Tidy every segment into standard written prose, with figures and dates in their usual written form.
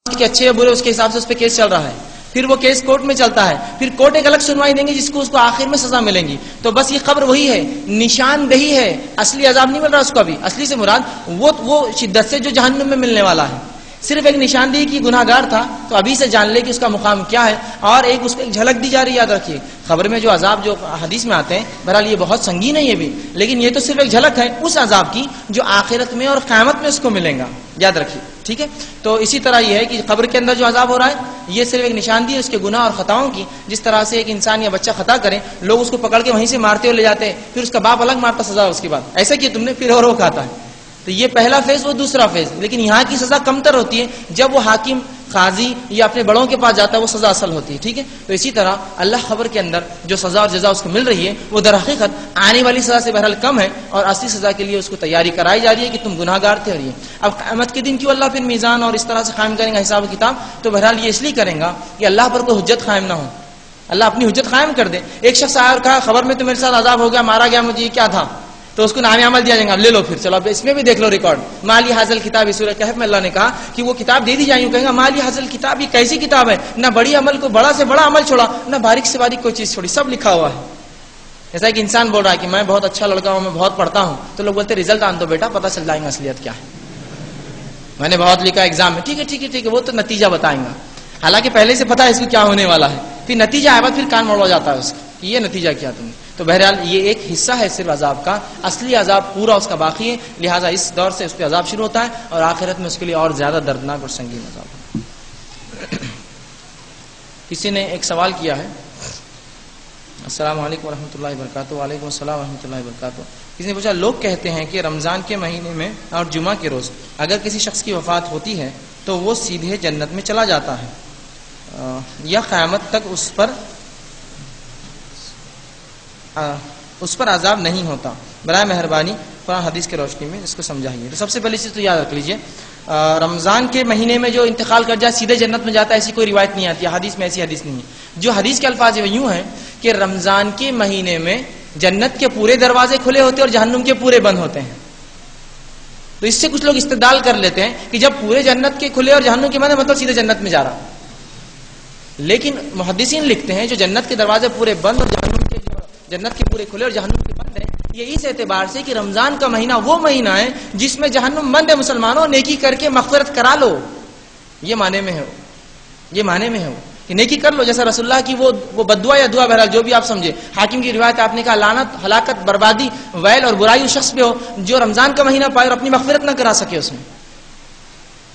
کہ اچھے یا برے اس کے حساب سے اس پہ کیس چل رہا ہے، پھر وہ کیس کورٹ میں چلتا ہے، پھر کورٹ ایک الگ سنوائی دیں گے جس کو اس کو آخر میں سزا ملیں گی. تو بس یہ قبر وہی ہے، نشاندہی ہے، اصلی عذاب نہیں مل رہا اس کو ابھی. اصلی سے مراد وہ شدت سے جو جہنم میں ملنے والا ہے، صرف ایک نشاندہی کی گناہ گار تھا تو ابھی سے جان لے کہ اس کا مقام کیا ہے. اور ایک اس کو ایک جھلک دی جا رہی ہے. یاد رکھیے خبر میں جو عذاب جو حدیث میں آتے ہیں بہرحال یہ بہت سنگین ہے یہ بھی، لیکن یہ تو صرف ایک جھلک ہے اس عذاب کی جو آخرت میں اور قیامت میں اس کو ملیں گا. یاد رکھیے ٹھیک ہے. تو اسی طرح یہ ہے کہ قبر کے اندر جو عذاب ہو رہا ہے یہ صرف ایک نشاندہی ہے اس کے گناہ اور خطاؤں کی. جس طرح سے ایک انسان یا بچہ خطا کرے لوگ اس کو پکڑ کے وہیں سے مارتے اور لے جاتے ہیں، پھر اس کا باپ الگ مارتا سزا اس کے بعد، ایسا کیا تم نے، پھر اور وہ کھاتا ہے. تو یہ پہلا فیز وہ دوسرا فیز. لیکن یہاں کی سزا کمتر ہوتی ہے، جب وہ حاکم قاضی یا اپنے بڑوں کے پاس جاتا ہے وہ سزا اصل ہوتی ہے. ٹھیک ہے. تو اسی طرح اللہ خبر کے اندر جو سزا اور جزا اس کو مل رہی ہے وہ در حقیقت آنے والی سزا سے بہرحال کم ہے، اور اصلی سزا کے لیے اس کو تیاری کرائی جا رہی ہے کہ تم گناہ گار تھے. اور یہ اب قیامت کے دن کیوں اللہ پھر میزان اور اس طرح سے قائم کریں گا حساب و کتاب، تو بہرحال یہ اس لیے کریں گا کہ اللہ پر کوئی حجت قائم نہ ہو، اللہ اپنی حجت قائم کر دے. ایک شخص آیا اور کہا خبر میں تو میرے ساتھ عذاب ہو گیا، مارا گیا مجھے، یہ کیا تھا؟ تو اس کو نام عمل دیا جائے گا، لے لو پھر چلو اب اس میں بھی دیکھ لو ریکارڈ. مالی حاصل کتاب، سورہ کہف میں اللہ نے کہا کہ وہ کتاب دے دی جائے گی. کہیں گا مالی حاصل کتاب، یہ کیسی کتاب ہے؟ نہ بڑی عمل کو بڑا سے بڑا عمل چھوڑا، نہ باریک سے باریک کوئی چیز چھوڑی، سب لکھا ہوا ہے. جیسا کہ انسان بول رہا ہے کہ میں بہت اچھا لڑکا ہوں، میں بہت پڑھتا ہوں، تو لوگ بولتے رزلٹ آن دو بیٹا پتہ چل جائے گا اصلیت کیا ہے. میں نے بہت لکھا ایگزام میں، ٹھیک ہے ٹھیک ہے ٹھیک ہے، وہ تو نتیجہ بتائیں گا. حالانکہ پہلے سے پتا ہے اس کو کیا ہونے والا ہے، پھر نتیجہ آئے بعد پھر کان موڑا جاتا ہے اس کا کہ یہ نتیجہ کیا تم نے. تو بہرحال یہ ایک حصہ ہے صرف عذاب کا، اصلی عذاب پورا اس کا باقی ہے. لہٰذا اس دور سے اس پہ عذاب شروع ہوتا ہے اور آخرت میں اس کے لیے اور زیادہ دردناک اور سنگین عذاب. کسی نے ایک سوال کیا ہے. السلام علیکم ورحمۃ اللہ وبرکاتہ. وعلیکم السلام ورحمۃ اللہ وبرکاتہ. کسی نے پوچھا لوگ کہتے ہیں کہ رمضان کے مہینے میں اور جمعہ کے روز اگر کسی شخص کی وفات ہوتی ہے تو وہ سیدھے جنت میں چلا جاتا ہے یا قیامت تک اس پر عذاب نہیں ہوتا؟ برائے مہربانی قرآن حدیث کی روشنی میں اس کو سمجھائیے. تو سب سے پہلی چیز تو یاد رکھ لیجئے رمضان کے مہینے میں جو انتقال کر جائے سیدھے جنت میں جاتا ہے ایسی کوئی روایت نہیں آتی ہے، حدیث میں ایسی حدیث نہیں ہے. جو حدیث کے الفاظ وہ یوں ہیں کہ رمضان کے مہینے میں جنت کے پورے دروازے کھلے ہوتے ہیں اور جہنم کے پورے بند ہوتے ہیں. تو اس سے کچھ لوگ استدلال کر لیتے ہیں کہ جب پورے جنت کے کھلے اور جہنم کے بند مطلب سیدھے جنت میں جا رہا. لیکن محدثین لکھتے ہیں جو جنت کے دروازے پورے بند اور جنت کے پورے کھلے اور جہنم کے بند ہیں، یہ اس اعتبار سے کہ رمضان کا مہینہ وہ مہینہ ہے جس میں جہنم بند ہے. مسلمانوں نیکی کر کے مغفرت کرا لو، یہ معنی میں ہے یہ معنی میں ہے کہ نیکی کر لو. جیسا رسول اللہ کی وہ بددعا یا دعا بہرحال جو بھی آپ سمجھے. حاکم کی روایت آپ نے کہا لعنت ہلاکت بربادی ویل اور برائی اس شخص پہ ہو جو رمضان کا مہینہ پائے اور اپنی مغفرت نہ کرا سکے اس میں.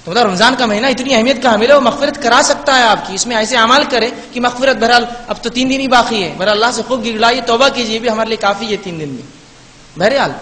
تو مطلب رمضان کا مہینہ اتنی اہمیت کا حامل ہے، وہ مغفرت کرا سکتا ہے آپ کی. اس میں ایسے اعمال کرے کہ مغفرت بہرحال اب تو 3 دن ہی باقی ہے، بہرحال اللہ سے خوب گڑائیے توبہ کیجیے، بھی ہمارے لیے کافی ہے 3 دن بھی بہرحال.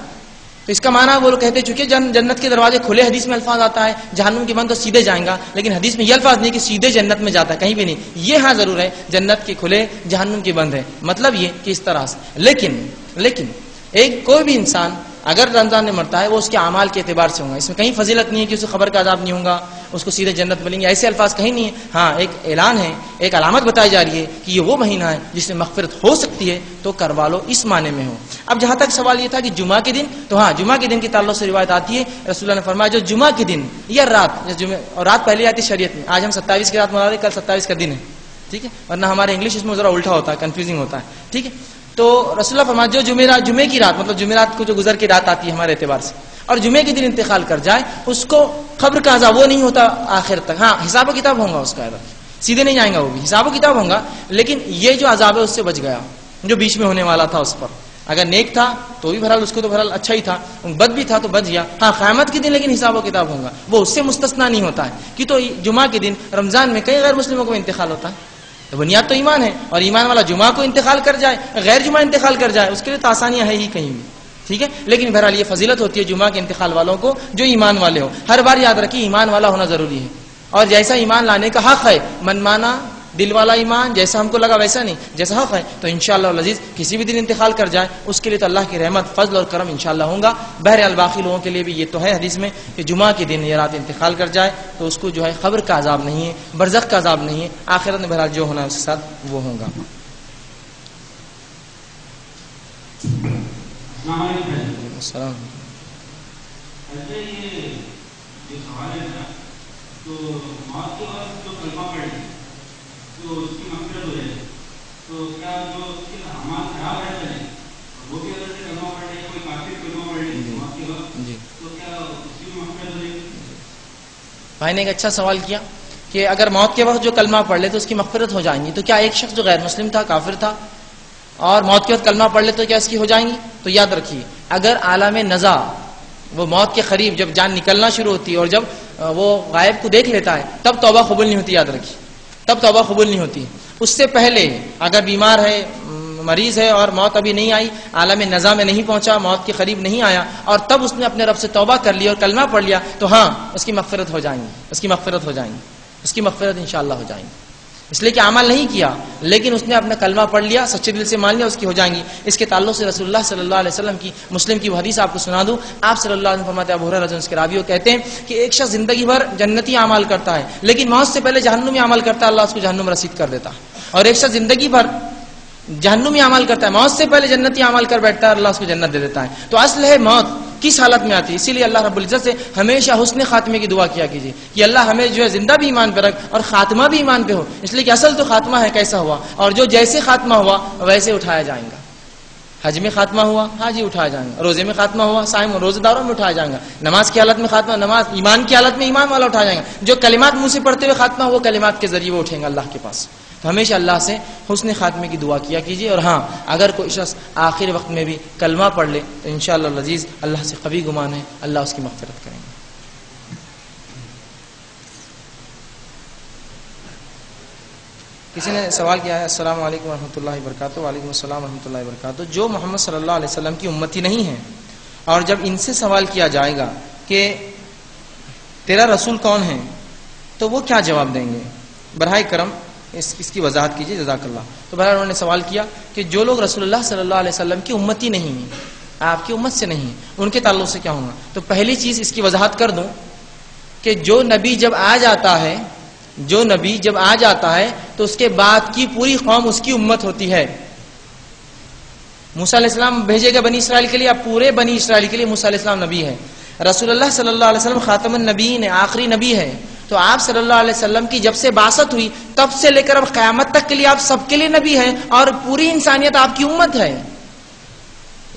تو اس کا معنی وہ لوگ کہتے چونکہ جنت کے دروازے کھلے، حدیث میں الفاظ آتا ہے جہنم کے بند تو سیدھے جائیں گا، لیکن حدیث میں یہ الفاظ نہیں کہ سیدھے جنت میں جاتا ہے، کہیں بھی نہیں. یہ ہاں ضرور ہے جنت کے کھلے جہنم کے بند ہے، مطلب یہ کہ اس طرح سے. لیکن ایک کوئی بھی انسان اگر رمضان میں مرتا ہے وہ اس کے اعمال کے اعتبار سے ہوگا. اس میں کہیں فضیلت نہیں ہے کہ اسے خبر کا عذاب نہیں ہوگا، اس کو سیدھے جنت ملیں گے، ایسے الفاظ کہیں نہیں ہے. ہاں ایک اعلان ہے، ایک علامت بتائی جا رہی ہے کہ یہ وہ مہینہ ہے جس میں مغفرت ہو سکتی ہے تو کروا لو، اس معنی میں ہو. اب جہاں تک سوال یہ تھا کہ جمعہ کے دن، تو ہاں جمعہ کے دن کے تعلق سے روایت آتی ہے رسول اللہ نے فرمایا جو جمعہ کے دن یا رات، اور رات پہلے آتی شریعت میں. آج ہم 27 کی رات منا رہے ہیں، کل 27 کا دن ہے، ٹھیک ہے، ورنہ ہمارے انگلش اس میں ذرا الٹا ہوتا ہے، کنفیوزنگ ہوتا ہے، ٹھیک ہے. تو رسول اللہ فرمایا جو جمعے کی رات مطلب جمعرات کو جو گزر کی رات آتی ہے ہمارے اعتبار سے اور جمعے کے دن انتقال کر جائے اس کو قبر کا عذاب وہ نہیں ہوتا آخر تک. ہاں حساب و کتاب ہوگا اس کا، سیدھے نہیں جائیں گا، وہ بھی حساب و کتاب ہوگا، لیکن یہ جو عذاب ہے اس سے بچ گیا جو بیچ میں ہونے والا تھا اس پر. اگر نیک تھا تو بھی بہرحال اس کو تو بہرحال اچھا ہی تھا، بد بھی تھا تو بچ گیا. ہاں قیامت کے دن لیکن حساب و کتاب ہوگا، وہ اس سے مستثنا نہیں ہوتا ہے کہ تو جمعہ کے دن رمضان میں کئی غیر مسلموں کو انتقال ہوتا ہے. تو بنیاد تو ایمان ہے، اور ایمان والا جمعہ کو انتقال کر جائے، غیر جمعہ انتقال کر جائے، اس کے لیے تو آسانیاں ہے ہی کہیں بھی، ٹھیک ہے. لیکن بہرحال یہ فضیلت ہوتی ہے جمعہ کے انتقال والوں کو جو ایمان والے ہو. ہر بار یاد رکھیے ایمان والا ہونا ضروری ہے، اور جیسا ایمان لانے کا حق ہے، من مانا دل والا ایمان، جیسا ہم کو لگا ویسا نہیں، جیسا حق ہے، تو انشاءاللہ العزیز کسی بھی دن انتقال کر جائے اس کے لیے تو اللہ کی رحمت فضل اور کرم انشاءاللہ ہوگا. بہرحال باقی لوگوں کے لیے بھی یہ تو ہے حدیث میں کہ جمعہ کے دن یہ رات انتقال کر جائے تو اس کو جو ہے قبر کا عذاب نہیں ہے، برزخ کا عذاب نہیں ہے، آخرت میں بہرحال جو ہونا ہے اس کے ساتھ وہ ہوگا. السلام. تو موت کے بعد جو کلمہ پڑھے تو اس کی مغفرت ہو جائے، تو کیا جو اس کے اعمال خراب رہتے ہیں وہ بھی اگر سے کلمہ پڑھ لے، کوئی کافر کلمہ پڑھ لے موت کے وقت، تو کیا اس کی بھی مغفرت ہو جائے گی؟ بھائی نے ایک اچھا سوال کیا کہ اگر موت کے وقت جو کلمہ پڑھ لے تو اس کی مغفرت ہو جائیں گی، تو کیا ایک شخص جو غیر مسلم تھا، کافر تھا، اور موت کے وقت کلمہ پڑھ لے تو کیا اس کی ہو جائیں گی؟ تو یاد رکھیے، اگر عالم نزا وہ موت کے قریب جب جان نکلنا شروع ہوتی ہے اور جب وہ غائب کو دیکھ لیتا ہے تب توبہ قبول نہیں ہوتی، یاد رکھیے، تب توبہ قبول نہیں ہوتی۔ اس سے پہلے اگر بیمار ہے، مریض ہے اور موت ابھی نہیں آئی، عالم نزا میں نہیں پہنچا، موت کے قریب نہیں آیا، اور تب اس نے اپنے رب سے توبہ کر لی اور کلمہ پڑھ لیا، تو ہاں اس کی مغفرت ہو جائیں گی، اس کی مغفرت ہو جائیں گی، اس کی مغفرت انشاءاللہ ہو جائیں گی، اس لیے کہ عمل نہیں کیا لیکن اس نے اپنا کلمہ پڑھ لیا، سچے دل سے مان لیا، اس کی ہو جائیں گی۔ اس کے تعلق سے رسول اللہ صلی اللہ علیہ وسلم کی مسلم کی وہ حدیث آپ کو سنا دوں۔ آپ صلی اللہ علیہ وسلم فرماتے ہیں، ابو ہریرہ رضی اللہ عنہ کے راوی کہتے ہیں کہ ایک شخص زندگی بھر جنتی اعمال کرتا ہے لیکن موت سے پہلے جہنمی عمل کرتا ہے، اللہ اس کو جہنم رسید کر دیتا ہے، اور ایک شخص زندگی بھر جہنمی عمل کرتا ہے، موت سے پہلے جنتی عمل کر بیٹھتا ہے، اللہ اس کو جنت دے دیتا ہے۔ تو اصل ہے موت کس حالت میں آتی ہے، اسی لیے اللہ رب العزت سے ہمیشہ حسن خاتمے کی دعا کیا کیجیے کہ اللہ ہمیں جو ہے زندہ بھی ایمان پہ رکھ اور خاتمہ بھی ایمان پہ ہو، اس لیے کہ اصل تو خاتمہ ہے کیسا ہوا، اور جو جیسے خاتمہ ہوا ویسے اٹھایا جائے گا۔ حج میں خاتمہ ہوا، حاجی اٹھایا جائے گا، روزے میں خاتمہ ہوا، صائم روزہ داروں میں اٹھایا جائے گا، نماز کی حالت میں خاتمہ، نماز ایمان کی حالت میں ایمان والا اٹھایا جائے گا، جو کلمات منہ سے پڑھتے ہوئے خاتمہ وہ کلمات کے ذریعے وہ اٹھیں گا اللہ کے پاس۔ تو ہمیشہ اللہ سے حسن خاتمے کی دعا کیا کیجیے، اور ہاں اگر کوئی شخص آخر وقت میں بھی کلمہ پڑھ لے تو انشاءاللہ العزیز اللہ سے قوی گمان ہے اللہ اس کی مغفرت کریں گے۔ کسی نے سوال کیا ہے، السلام علیکم ورحمۃ اللہ وبرکاتہ۔ وعلیکم السلام ورحمۃ اللہ وبرکاتہ۔ جو محمد صلی اللہ علیہ وسلم کی امتی نہیں ہے اور جب ان سے سوال کیا جائے گا کہ تیرا رسول کون ہے تو وہ کیا جواب دیں گے؟ براہ کرم اس کی وضاحت کیجیے، جزاک اللہ۔ تو بہرحال انہوں نے سوال کیا کہ جو لوگ رسول اللہ صلی اللہ علیہ وسلم کی امتی نہیں ہیں، آپ کی امت سے نہیں، ان کے تعلق سے کیا ہوگا؟ تو پہلی چیز اس کی وضاحت کر دوں کہ جو نبی جب آ جاتا ہے، جو نبی جب آ جاتا ہے تو اس کے بعد کی پوری قوم اس کی امت ہوتی ہے۔ موسیٰ علیہ السلام بھیجے گئے بنی اسرائیل کے لیے، اب پورے بنی اسرائیل کے لیے موسیٰ علیہ السلام نبی ہے۔ رسول اللہ صلی اللہ علیہ وسلم خاتم النبیین ہے، آخری نبی ہے۔ تو آپ صلی اللہ علیہ وسلم کی جب سے بعثت ہوئی تب سے لے کر اب قیامت تک کے لیے آپ سب کے لیے نبی ہیں، اور پوری انسانیت آپ کی امت ہے۔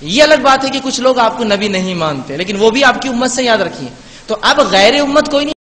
یہ الگ بات ہے کہ کچھ لوگ آپ کو نبی نہیں مانتے، لیکن وہ بھی آپ کی امت سے، یاد رکھیے۔ تو اب غیر امت کوئی نہیں